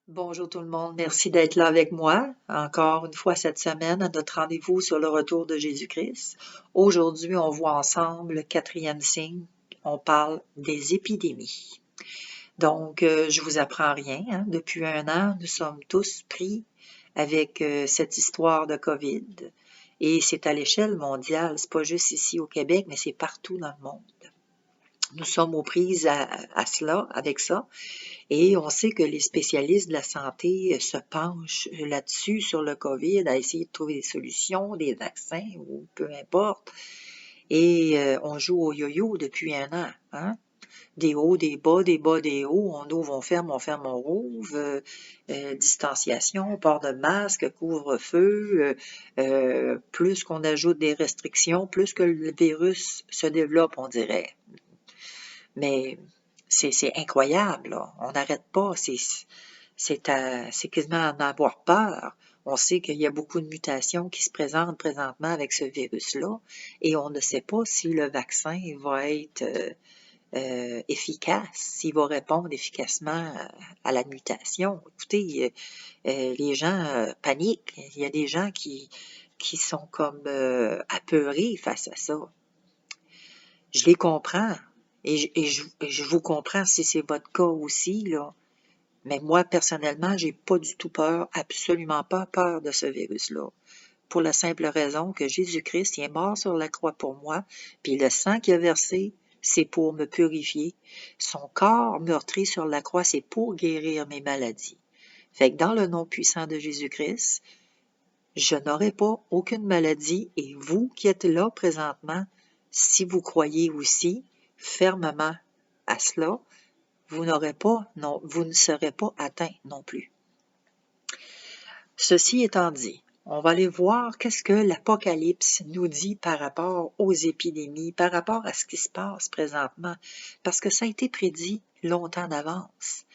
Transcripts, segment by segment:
Bonjour tout le monde, merci d'être là avec moi, encore une fois cette semaine à notre rendez-vous sur le retour de Jésus-Christ. Aujourd'hui, on voit ensemble le quatrième signe, on parle des épidémies. Donc, je vous apprends rien, hein. Depuis un an, nous sommes tous pris avec cette histoire de COVID. Et c'est à l'échelle mondiale, c'est pas juste ici au Québec, mais c'est partout dans le monde. Nous sommes aux prises à cela, avec ça. Et on sait que les spécialistes de la santé se penchent là-dessus, sur le COVID, à essayer de trouver des solutions, des vaccins ou peu importe. Et on joue au yo-yo depuis un an. Hein? Des hauts, des bas, des bas, des hauts. On ouvre, on ferme, on rouvre. Distanciation, port de masque, couvre-feu. Plus qu'on ajoute des restrictions, plus que le virus se développe, on dirait. Mais c'est incroyable, là. On n'arrête pas. C'est quasiment à en avoir peur. On sait qu'il y a beaucoup de mutations qui se présentent présentement avec ce virus-là et on ne sait pas si le vaccin va être efficace, s'il va répondre efficacement à la mutation. Écoutez, les gens paniquent. Il y a des gens qui sont comme apeurés face à ça. Je les comprends. Et je vous comprends si c'est votre cas aussi, là. Mais moi, personnellement, j'ai pas du tout peur, absolument pas peur de ce virus-là. Pour la simple raison que Jésus-Christ, il est mort sur la croix pour moi, puis le sang qu'il a versé, c'est pour me purifier. Son corps meurtri sur la croix, c'est pour guérir mes maladies. Fait que dans le nom puissant de Jésus-Christ, je n'aurai pas aucune maladie et vous qui êtes là présentement, si vous croyez aussi fermement à cela, vous n'aurez pas, non, vous ne serez pas atteint non plus. Ceci étant dit, on va aller voir qu'est-ce que l'Apocalypse nous dit par rapport aux épidémies, par rapport à ce qui se passe présentement, parce que ça a été prédit longtemps d'avance.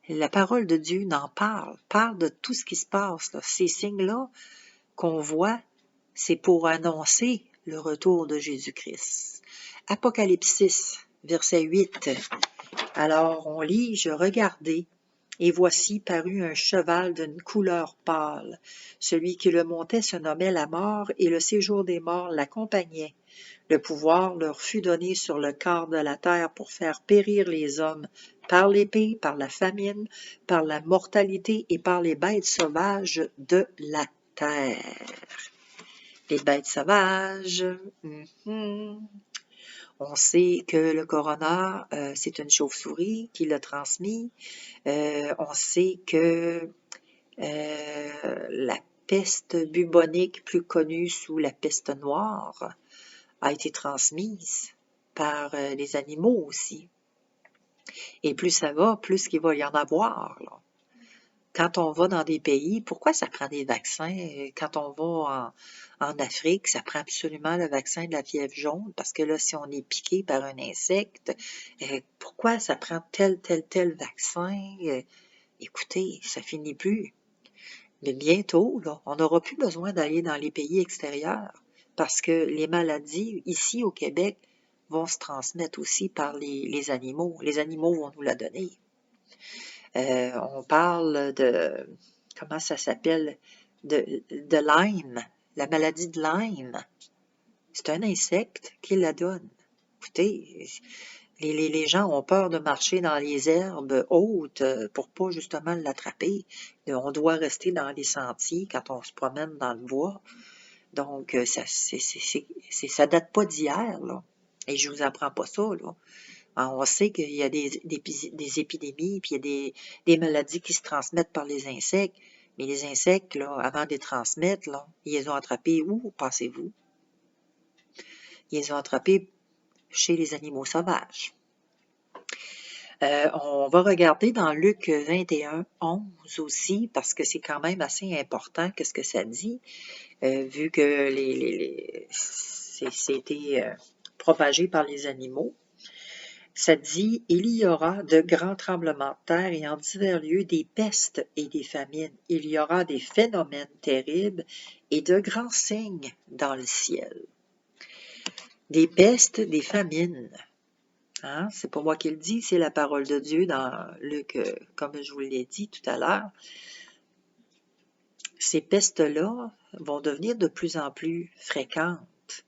La parole de Dieu n'en parle de tout ce qui se passe, là. Ces signes-là qu'on voit, c'est pour annoncer le retour de Jésus-Christ. Apocalypse 6, verset 8. Alors on lit, je regardai, et voici parut un cheval d'une couleur pâle. Celui qui le montait se nommait la mort, et le séjour des morts l'accompagnait. Le pouvoir leur fut donné sur le quart de la terre pour faire périr les hommes par l'épée, par la famine, par la mortalité et par les bêtes sauvages de la terre. Les bêtes sauvages. On sait que le corona, c'est une chauve-souris qui l'a transmis. On sait que la peste bubonique, plus connue sous la peste noire, a été transmise par les animaux aussi. Et plus ça va, plus qu'il va y en avoir, là. Quand on va dans des pays, pourquoi ça prend des vaccins? Quand on va en Afrique, ça prend absolument le vaccin de la fièvre jaune, parce que là, si on est piqué par un insecte, pourquoi ça prend tel vaccin? Écoutez, ça finit plus. Mais bientôt, là, on n'aura plus besoin d'aller dans les pays extérieurs, parce que les maladies, ici au Québec, vont se transmettre aussi par les animaux. Les animaux vont nous la donner. On parle de, comment ça s'appelle, de Lyme, la maladie de Lyme. C'est un insecte qui la donne. Écoutez, les gens ont peur de marcher dans les herbes hautes pour pas justement l'attraper. On doit rester dans les sentiers quand on se promène dans le bois. Donc, ça date pas d'hier, là. Et je vous apprends pas ça, là. On sait qu'il y a des épidémies, puis il y a des maladies qui se transmettent par les insectes. Mais les insectes, là, avant de les transmettre, là, ils les ont attrapés où, pensez-vous? Ils les ont attrapés chez les animaux sauvages. On va regarder dans Luc 21, 11 aussi, parce que c'est quand même assez important qu'est-ce que ça dit, vu que c'était propagé par les animaux. Ça dit, il y aura de grands tremblements de terre et en divers lieux des pestes et des famines. Il y aura des phénomènes terribles et de grands signes dans le ciel. Des pestes, des famines. Hein? C'est pas moi qui le dis, c'est la parole de Dieu dans Luc, comme je vous l'ai dit tout à l'heure. Ces pestes-là vont devenir de plus en plus fréquentes.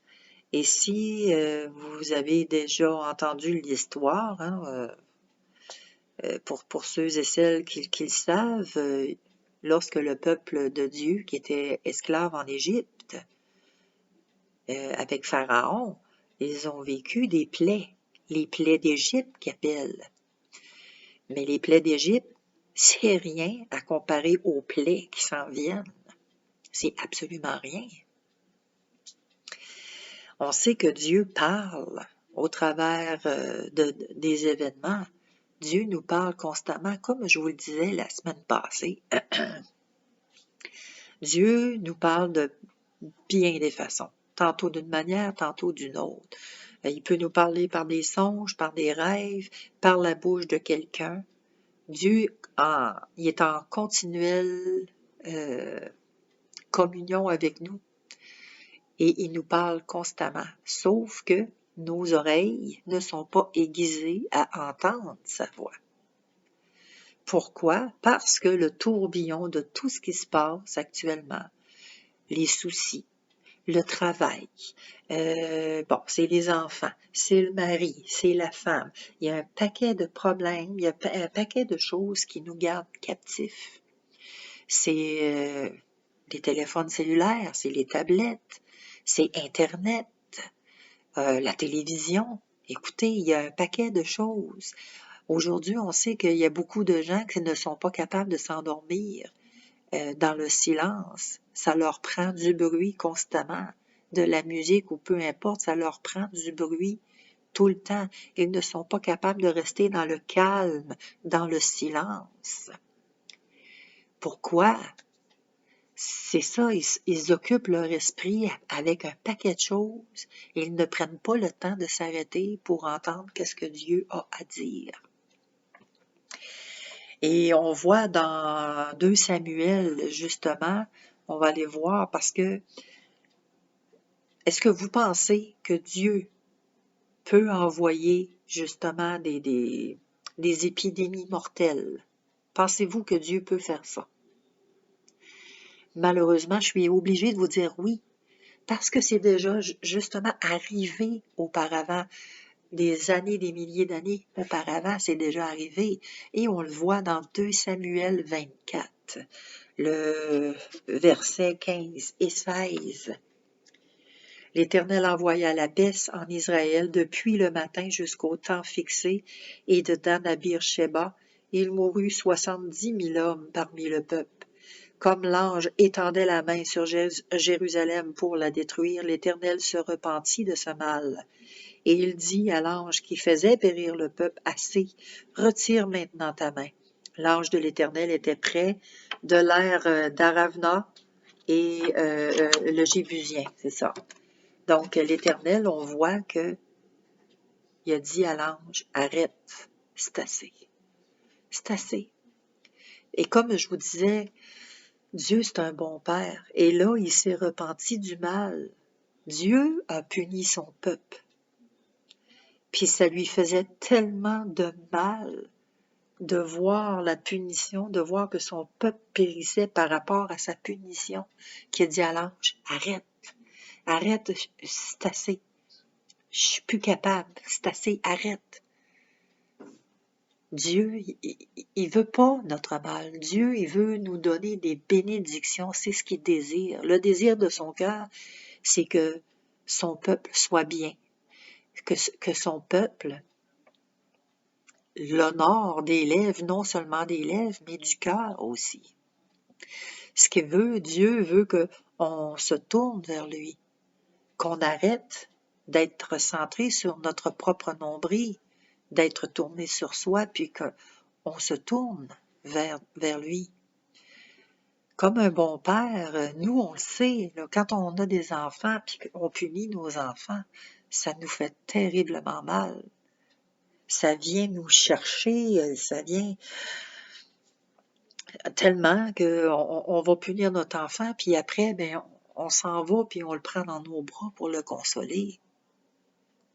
Et si vous avez déjà entendu l'histoire, hein, pour ceux et celles qui le savent, lorsque le peuple de Dieu, qui était esclave en Égypte, avec Pharaon, ils ont vécu des plaies, les plaies d'Égypte qu'ils appellent. Mais les plaies d'Égypte, c'est rien à comparer aux plaies qui s'en viennent. C'est absolument rien. On sait que Dieu parle au travers des événements. Dieu nous parle constamment, comme je vous le disais la semaine passée. Dieu nous parle de bien des façons, tantôt d'une manière, tantôt d'une autre. Il peut nous parler par des songes, par des rêves, par la bouche de quelqu'un. Dieu, il est en continuelle communion avec nous et il nous parle constamment, sauf que nos oreilles ne sont pas aiguisées à entendre sa voix. Pourquoi? Parce que le tourbillon de tout ce qui se passe actuellement, les soucis, le travail, c'est les enfants, c'est le mari, c'est la femme. Il y a un paquet de problèmes, il y a un paquet de choses qui nous gardent captifs. C'est les téléphones cellulaires, c'est les tablettes, c'est Internet, la télévision. Écoutez, il y a un paquet de choses. Aujourd'hui, on sait qu'il y a beaucoup de gens qui ne sont pas capables de s'endormir dans le silence. Ça leur prend du bruit constamment, de la musique ou peu importe, ça leur prend du bruit tout le temps. Ils ne sont pas capables de rester dans le calme, dans le silence. Pourquoi? C'est ça, ils occupent leur esprit avec un paquet de choses et ils ne prennent pas le temps de s'arrêter pour entendre qu'est-ce que Dieu a à dire. Et on voit dans 2 Samuel, justement, on va aller voir parce que est-ce que vous pensez que Dieu peut envoyer justement des épidémies mortelles? Pensez-vous que Dieu peut faire ça? Malheureusement, je suis obligée de vous dire oui, parce que c'est déjà justement arrivé auparavant. Des années, des milliers d'années auparavant, c'est déjà arrivé. Et on le voit dans 2 Samuel 24, le verset 15 et 16. L'Éternel envoya la peste en Israël depuis le matin jusqu'au temps fixé, et de Dan à Beer-Shéba, il mourut 70 000 hommes parmi le peuple. Comme l'ange étendait la main sur Jérusalem pour la détruire, l'Éternel se repentit de ce mal. Et il dit à l'ange qui faisait périr le peuple, « Assez, retire maintenant ta main. » L'ange de l'Éternel était près de l'air d'Aravna et le Jébusien, c'est ça. Donc l'Éternel, on voit que il a dit à l'ange, « Arrête, c'est assez. C'est assez. » Et comme je vous disais, Dieu, c'est un bon Père. Et là, il s'est repenti du mal. Dieu a puni son peuple. Puis ça lui faisait tellement de mal de voir la punition, de voir que son peuple périssait par rapport à sa punition, qu'il a dit à l'ange, « Arrête, arrête, c'est assez. Je suis plus capable, c'est assez, arrête. » Dieu, il veut pas notre mal. Dieu, il veut nous donner des bénédictions. C'est ce qu'il désire. Le désir de son cœur, c'est que son peuple soit bien. Que son peuple l'honore des lèvres, non seulement des lèvres, mais du cœur aussi. Ce qu'il veut, Dieu veut qu'on se tourne vers lui, qu'on arrête d'être centré sur notre propre nombril, d'être tourné sur soi, puis qu'on se tourne vers lui. Comme un bon père, nous, on le sait, là, quand on a des enfants, puis qu'on punit nos enfants, ça nous fait terriblement mal. Ça vient nous chercher, ça vient tellement qu'on va punir notre enfant, puis après, on s'en va, puis on le prend dans nos bras pour le consoler.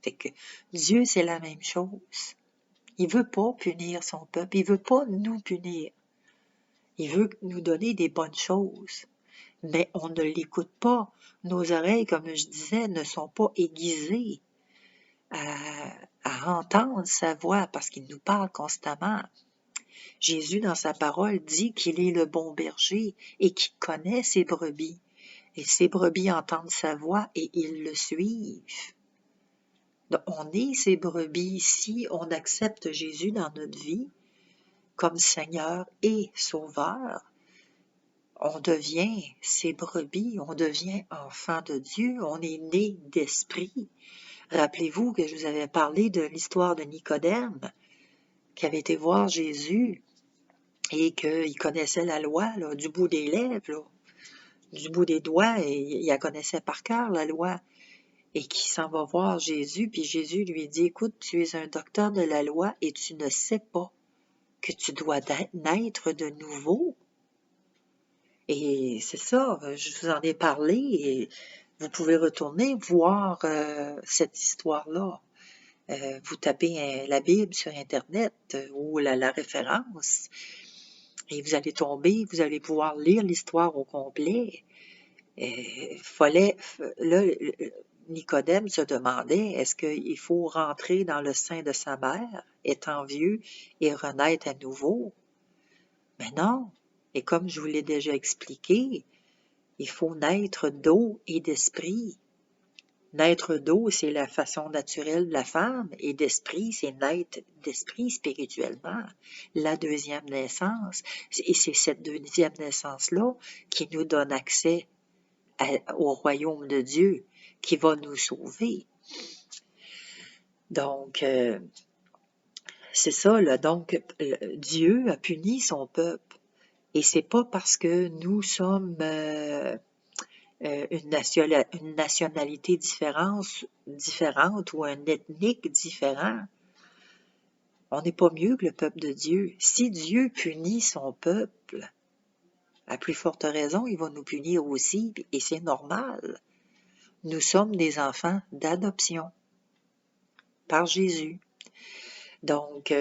Fait que Dieu, c'est la même chose. Il veut pas punir son peuple, il veut pas nous punir. Il veut nous donner des bonnes choses. Mais on ne l'écoute pas. Nos oreilles, comme je disais, ne sont pas aiguisées à entendre sa voix parce qu'il nous parle constamment. Jésus, dans sa parole, dit qu'il est le bon berger et qu'il connaît ses brebis. Et ses brebis entendent sa voix et ils le suivent. Donc, on est ses brebis si on accepte Jésus dans notre vie comme Seigneur et Sauveur. On devient ses brebis, on devient enfant de Dieu, on est né d'esprit. Rappelez-vous que je vous avais parlé de l'histoire de Nicodème, qui avait été voir Jésus et qu'il connaissait la loi là, du bout des lèvres, là, du bout des doigts, et il la connaissait par cœur, la loi, et qui s'en va voir Jésus, puis Jésus lui dit, écoute, tu es un docteur de la loi et tu ne sais pas que tu dois naître de nouveau. Et c'est ça, je vous en ai parlé et vous pouvez retourner voir cette histoire-là. Vous tapez la Bible sur Internet ou la référence et vous allez tomber, vous allez pouvoir lire l'histoire au complet. Là, Nicodème se demandait, est-ce qu'il faut rentrer dans le sein de sa mère, étant vieux, et renaître à nouveau? Mais non. Et comme je vous l'ai déjà expliqué, il faut naître d'eau et d'esprit. Naître d'eau, c'est la façon naturelle de la femme, et d'esprit, c'est naître d'esprit spirituellement. La deuxième naissance, et c'est cette deuxième naissance-là qui nous donne accès au royaume de Dieu, qui va nous sauver. Donc, c'est ça, là. Donc, Dieu a puni son peuple. Et c'est pas parce que nous sommes une nationalité différente ou un ethnique différent. On n'est pas mieux que le peuple de Dieu. Si Dieu punit son peuple, à plus forte raison, il va nous punir aussi, et c'est normal. Nous sommes des enfants d'adoption par Jésus. Donc,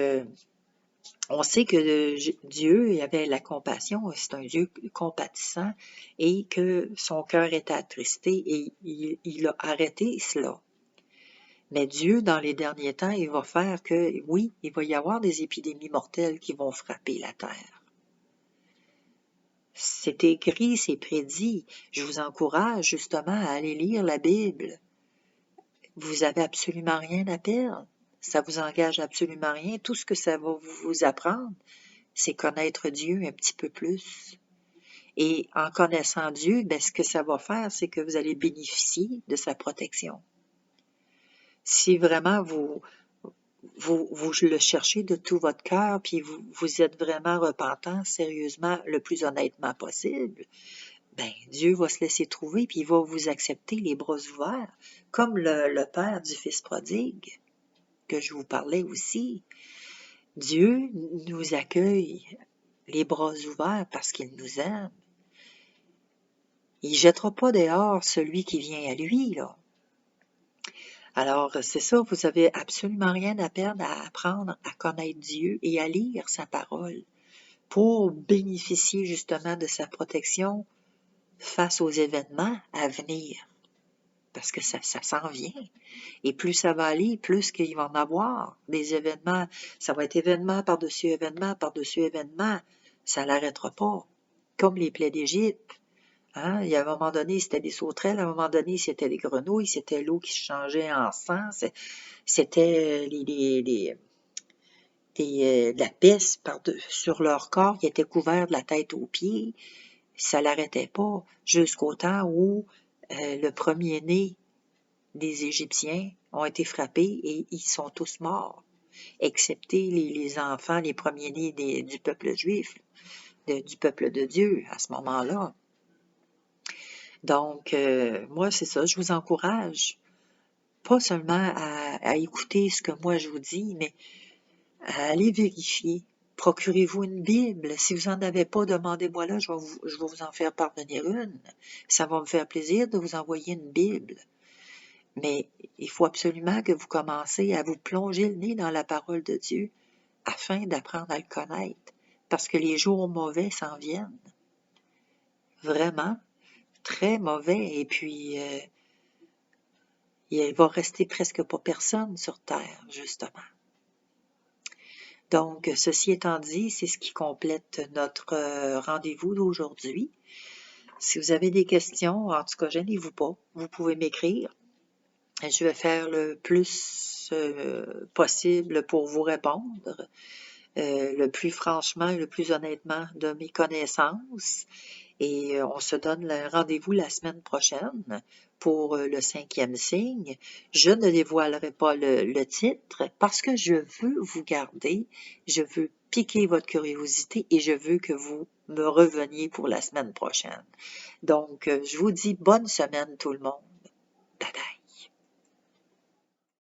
on sait que Dieu avait la compassion, c'est un Dieu compatissant, et que son cœur était attristé, et il a arrêté cela. Mais Dieu, dans les derniers temps, il va faire que, oui, il va y avoir des épidémies mortelles qui vont frapper la terre. C'est écrit, c'est prédit. Je vous encourage justement à aller lire la Bible. Vous avez absolument rien à perdre. Ça vous engage absolument rien. Tout ce que ça va vous apprendre, c'est connaître Dieu un petit peu plus. Et en connaissant Dieu, ben, ce que ça va faire, c'est que vous allez bénéficier de sa protection. Si vraiment vous le cherchez de tout votre cœur, puis vous êtes vraiment repentant, sérieusement, le plus honnêtement possible, ben Dieu va se laisser trouver, puis il va vous accepter les bras ouverts, comme le père du fils prodigue, que je vous parlais aussi. Dieu nous accueille les bras ouverts parce qu'il nous aime. Il ne jettera pas dehors celui qui vient à lui, là. Alors, c'est ça, vous avez absolument rien à perdre à apprendre à connaître Dieu et à lire sa parole pour bénéficier justement de sa protection face aux événements à venir. Parce que ça s'en vient. Et plus ça va aller, plus qu'il va en avoir des événements. Ça va être événement par-dessus événement par-dessus événement. Ça n'arrêtera pas. Comme les plaies d'Égypte. Hein? Il y a un moment donné, c'était des sauterelles, à un moment donné, c'était des grenouilles, c'était l'eau qui se changeait en sang, c'était de la peste sur leur corps qui était couvert de la tête aux pieds. Ça l'arrêtait pas jusqu'au temps où le premier-né des Égyptiens ont été frappés et ils sont tous morts, excepté les enfants, les premiers-nés du peuple juif, du peuple de Dieu à ce moment-là. Donc, moi, c'est ça, je vous encourage, pas seulement à écouter ce que moi je vous dis, mais à aller vérifier. Procurez-vous une Bible. Si vous n'en avez pas, demandez-moi là, je vais vous en faire parvenir une. Ça va me faire plaisir de vous envoyer une Bible. Mais il faut absolument que vous commencez à vous plonger le nez dans la parole de Dieu afin d'apprendre à le connaître, parce que les jours mauvais s'en viennent. Vraiment, très mauvais. Et puis, il va rester presque pas personne sur Terre, justement. Donc, ceci étant dit, c'est ce qui complète notre rendez-vous d'aujourd'hui. Si vous avez des questions, en tout cas, gênez-vous pas, vous pouvez m'écrire. Je vais faire le plus possible pour vous répondre, le plus franchement et le plus honnêtement de mes connaissances. Et on se donne le rendez-vous la semaine prochaine pour le 5e signe. Je ne dévoilerai pas le titre parce que je veux vous garder, je veux piquer votre curiosité et je veux que vous me reveniez pour la semaine prochaine. Donc, je vous dis bonne semaine tout le monde. Bye bye.